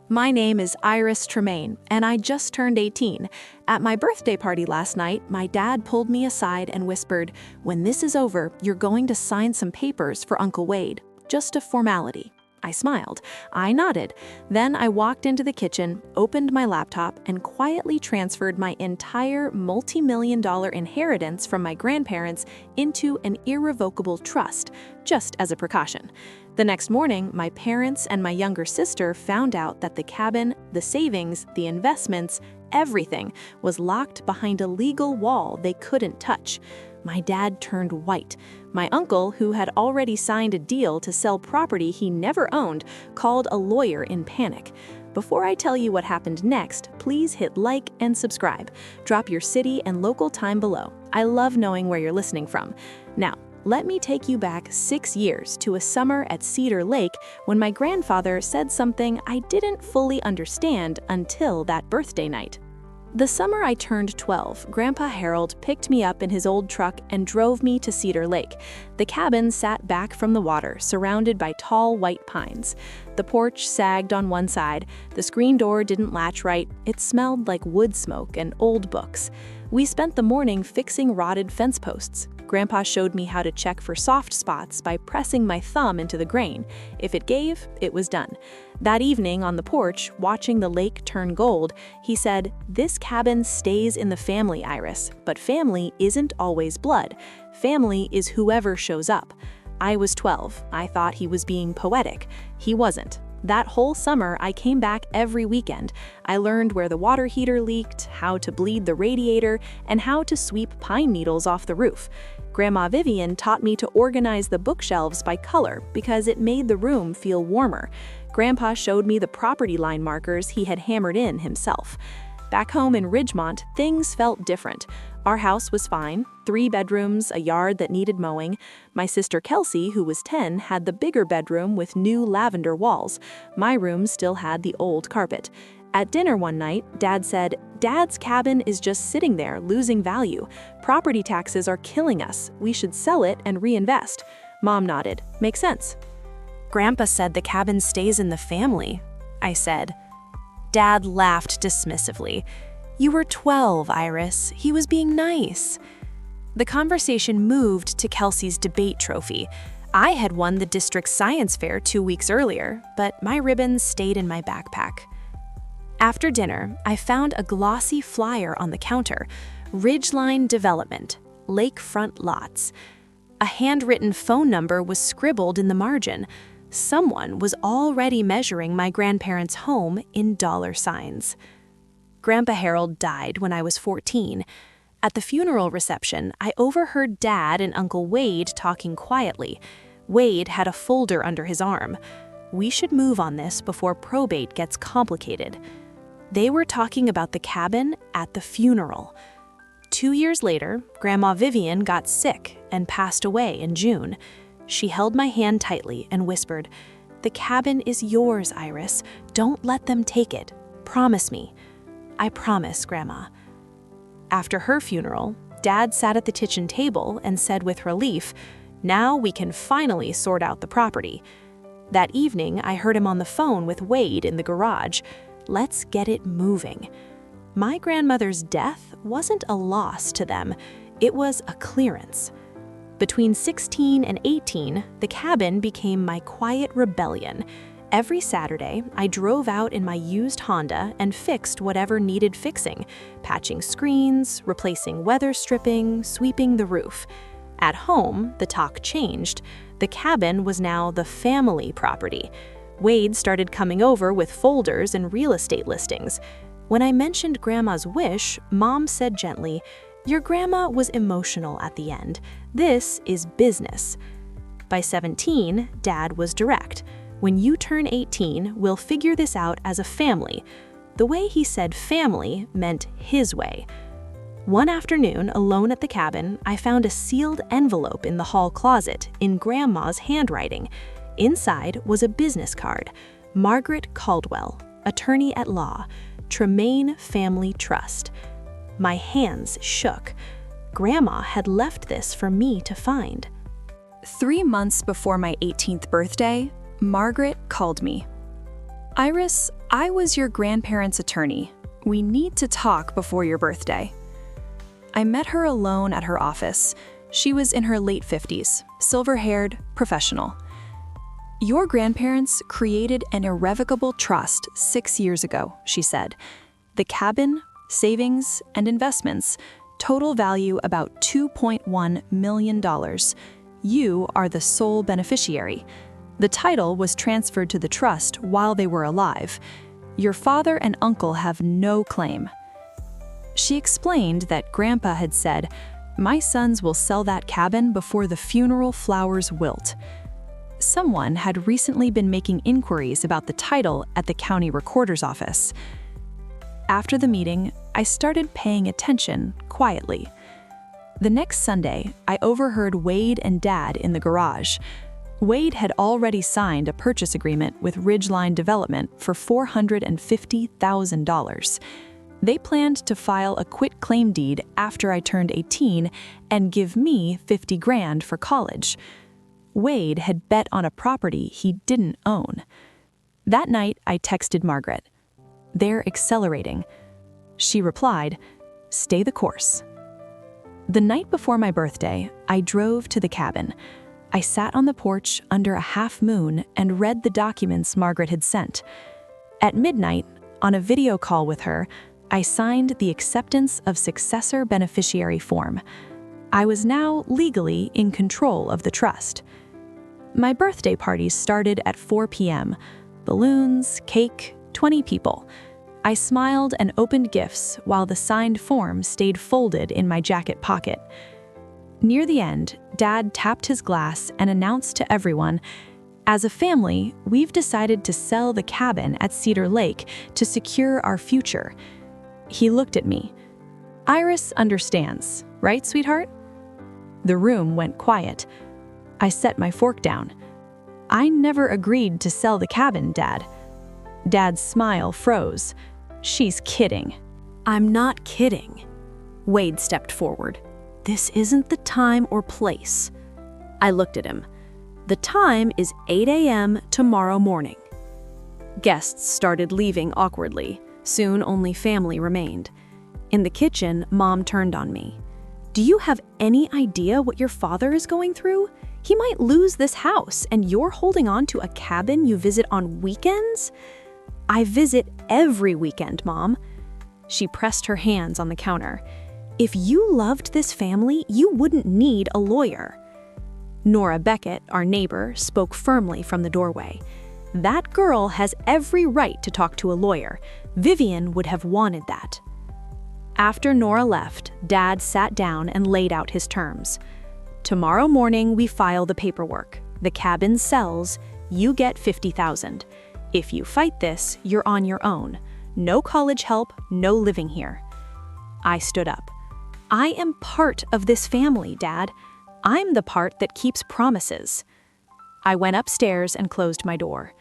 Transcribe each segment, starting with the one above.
My name is Iris Tremaine, and I just turned 18. At my birthday party last night, my dad pulled me aside and whispered, "When this is over, you're going to sign some papers for Uncle Wade. Just a formality." I smiled. I nodded. Then I walked into the kitchen, opened my laptop, and quietly transferred my entire multi-million-dollar inheritance from my grandparents into an irrevocable trust, just as a precaution. The next morning, my parents and my younger sister found out that the cabin, the savings, the investments, everything was locked behind a legal wall they couldn't touch. My dad turned white. My uncle, who had already signed a deal to sell property he never owned, called a lawyer in panic. Before I tell you what happened next, please hit like and subscribe. Drop your city and local time below. I love knowing where you're listening from. Now, let me take you back 6 years to a summer at Cedar Lake when my grandfather said something I didn't fully understand until that birthday night. The summer I turned 12, Grandpa Harold picked me up in his old truck and drove me to Cedar Lake. The cabin sat back from the water, surrounded by tall white pines. The porch sagged on one side, the screen door didn't latch right, it smelled like wood smoke and old books. We spent the morning fixing rotted fence posts. Grandpa showed me how to check for soft spots by pressing my thumb into the grain. If it gave, it was done. That evening on the porch, watching the lake turn gold, he said, "This cabin stays in the family, Iris, but family isn't always blood. Family is whoever shows up." I was 12. I thought he was being poetic. He wasn't. That whole summer, I came back every weekend. I learned where the water heater leaked, how to bleed the radiator, and how to sweep pine needles off the roof. Grandma Vivian taught me to organize the bookshelves by color because it made the room feel warmer. Grandpa showed me the property line markers he had hammered in himself. Back home in Ridgemont, things felt different. Our house was fine, 3 bedrooms, a yard that needed mowing. My sister Kelsey, who was 10, had the bigger bedroom with new lavender walls. My room still had the old carpet. At dinner one night, Dad said, "Dad's cabin is just sitting there, losing value. Property taxes are killing us. We should sell it and reinvest." Mom nodded. "Makes sense." "Grandpa said the cabin stays in the family," I said. Dad laughed dismissively. "You were 12, Iris. He was being nice." The conversation moved to Kelsey's debate trophy. I had won the district science fair 2 weeks earlier, but my ribbons stayed in my backpack. After dinner, I found a glossy flyer on the counter, Ridgeline Development, Lakefront Lots. A handwritten phone number was scribbled in the margin. Someone was already measuring my grandparents' home in dollar signs. Grandpa Harold died when I was 14. At the funeral reception, I overheard Dad and Uncle Wade talking quietly. Wade had a folder under his arm. "We should move on this before probate gets complicated." They were talking about the cabin at the funeral. 2 years later, Grandma Vivian got sick and passed away in June. She held my hand tightly and whispered, "The cabin is yours, Iris. Don't let them take it. Promise me." I promise, Grandma. After her funeral, Dad sat at the kitchen table and said with relief, "Now we can finally sort out the property." That evening, I heard him on the phone with Wade in the garage. Let's get it moving. My grandmother's death wasn't a loss to them. It was a clearance. Between 16 and 18, the cabin became my quiet rebellion. Every Saturday, I drove out in my used Honda and fixed whatever needed fixing, patching screens, replacing weather stripping, sweeping the roof. At home, the talk changed. The cabin was now the family property. Wade started coming over with folders and real estate listings. When I mentioned Grandma's wish, Mom said gently, "Your grandma was emotional at the end. This is business." By 17, Dad was direct. "When you turn 18, we'll figure this out as a family." The way he said family meant his way. One afternoon, alone at the cabin, I found a sealed envelope in the hall closet in Grandma's handwriting. Inside was a business card. Margaret Caldwell, attorney at law, Tremaine Family Trust. My hands shook. Grandma had left this for me to find. 3 months before my 18th birthday, Margaret called me. Iris, I was your grandparents' attorney. We need to talk before your birthday. I met her alone at her office. She was in her late 50s, silver-haired, professional. Your grandparents created an irrevocable trust 6 years ago, she said. The cabin, savings, and investments, total value about $2.1 million. You are the sole beneficiary. The title was transferred to the trust while they were alive. Your father and uncle have no claim. She explained that Grandpa had said, "My sons will sell that cabin before the funeral flowers wilt." Someone had recently been making inquiries about the title at the county recorder's office. After the meeting, I started paying attention quietly. The next Sunday, I overheard Wade and Dad in the garage. Wade had already signed a purchase agreement with Ridgeline Development for $450,000. They planned to file a quit-claim deed after I turned 18 and give me $50,000 for college. Wade had bet on a property he didn't own. That night, I texted Margaret. "They're accelerating." She replied, "Stay the course." The night before my birthday, I drove to the cabin. I sat on the porch under a half moon and read the documents Margaret had sent. At midnight, on a video call with her, I signed the acceptance of successor beneficiary form. I was now legally in control of the trust. My birthday party started at 4 p.m. Balloons, cake, 20 people. I smiled and opened gifts while the signed form stayed folded in my jacket pocket. Near the end, Dad tapped his glass and announced to everyone, "As a family, we've decided to sell the cabin at Cedar Lake to secure our future." He looked at me. "Iris understands, right, sweetheart?" The room went quiet. I set my fork down. "I never agreed to sell the cabin, Dad." Dad's smile froze. "She's kidding." "I'm not kidding." Wade stepped forward. "This isn't the time or place." I looked at him. "The time is 8 a.m. tomorrow morning." Guests started leaving awkwardly. Soon only family remained. In the kitchen, Mom turned on me. "Do you have any idea what your father is going through? He might lose this house, and you're holding on to a cabin you visit on weekends?" "I visit every weekend, Mom." She pressed her hands on the counter. "If you loved this family, you wouldn't need a lawyer." Nora Beckett, our neighbor, spoke firmly from the doorway. "That girl has every right to talk to a lawyer. Vivian would have wanted that." After Nora left, Dad sat down and laid out his terms. "Tomorrow morning we file the paperwork. The cabin sells. You get $50,000. If you fight this, you're on your own. No college help, no living here." I stood up. "I am part of this family, Dad. I'm the part that keeps promises." I went upstairs and closed my door.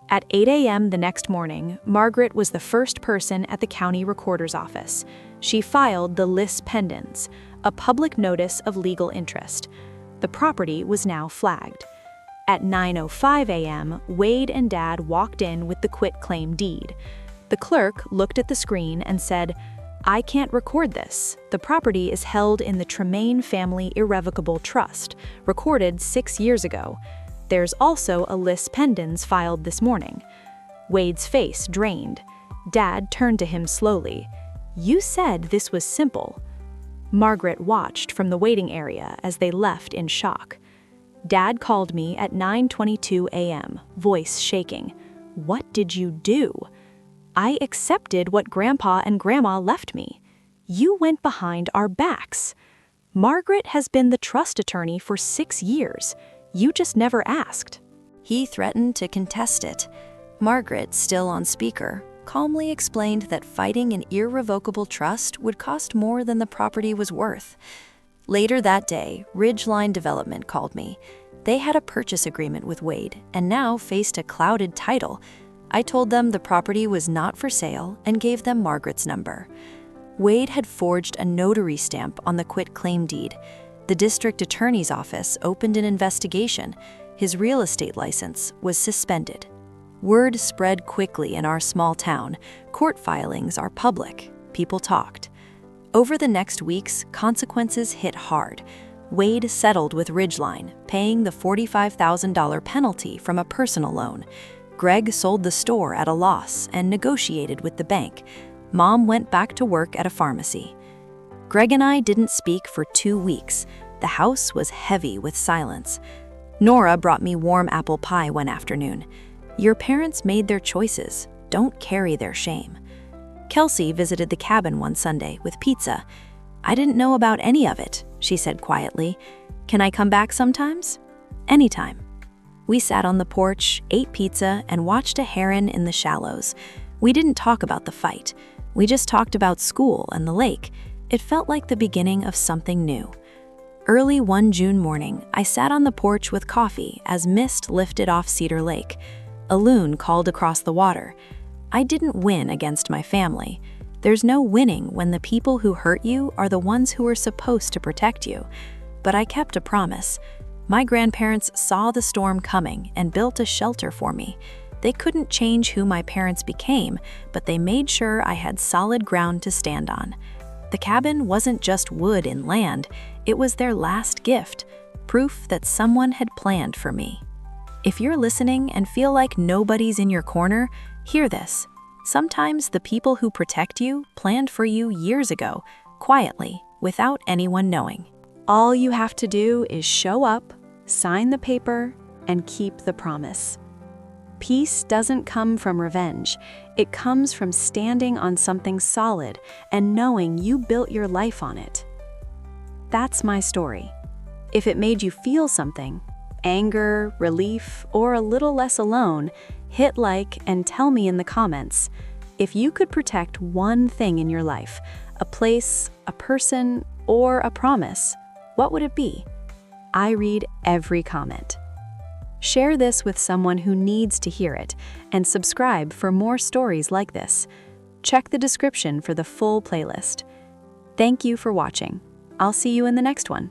At 8 a.m. the next morning, Margaret was the first person at the county recorder's office. She filed the lis pendens, a public notice of legal interest. The property was now flagged. At 9:05 a.m., Wade and Dad walked in with the quit-claim deed. The clerk looked at the screen and said, "I can't record this. The property is held in the Tremaine Family Irrevocable Trust, recorded 6 years ago. There's also a lis pendens filed this morning." Wade's face drained. Dad turned to him slowly. "You said this was simple." Margaret watched from the waiting area as they left in shock. Dad called me at 9:22 a.m., voice shaking. "What did you do?" "I accepted what Grandpa and Grandma left me. You went behind our backs. Margaret has been the trust attorney for 6 years. You just never asked." He threatened to contest it. Margaret, still on speaker, calmly explained that fighting an irrevocable trust would cost more than the property was worth. Later that day, Ridgeline Development called me. They had a purchase agreement with Wade and now faced a clouded title. I told them the property was not for sale and gave them Margaret's number. Wade had forged a notary stamp on the quit-claim deed. The district attorney's office opened an investigation. His real estate license was suspended. Word spread quickly in our small town. Court filings are public. People talked. Over the next weeks, consequences hit hard. Wade settled with Ridgeline, paying the $45,000 penalty from a personal loan. Greg sold the store at a loss and negotiated with the bank. Mom went back to work at a pharmacy. Greg and I didn't speak for 2 weeks. The house was heavy with silence. Nora brought me warm apple pie one afternoon. Your parents made their choices. Don't carry their shame. Kelsey visited the cabin one Sunday with pizza. I didn't know about any of it, she said quietly. Can I come back sometimes? Anytime. We sat on the porch, ate pizza, and watched a heron in the shallows. We didn't talk about the fight. We just talked about school and the lake. It felt like the beginning of something new. Early one June morning, I sat on the porch with coffee as mist lifted off Cedar Lake. A loon called across the water. I didn't win against my family. There's no winning when the people who hurt you are the ones who are supposed to protect you. But I kept a promise. My grandparents saw the storm coming and built a shelter for me. They couldn't change who my parents became, but they made sure I had solid ground to stand on. The cabin wasn't just wood and land, it was their last gift, proof that someone had planned for me. If you're listening and feel like nobody's in your corner, hear this. Sometimes the people who protect you planned for you years ago, quietly, without anyone knowing. All you have to do is show up, sign the paper, and keep the promise. Peace doesn't come from revenge. It comes from standing on something solid and knowing you built your life on it. That's my story. If it made you feel something, anger, relief, or a little less alone, hit like and tell me in the comments. If you could protect one thing in your life, a place, a person, or a promise, what would it be? I read every comment. Share this with someone who needs to hear it, and subscribe for more stories like this. Check the description for the full playlist. Thank you for watching. I'll see you in the next one.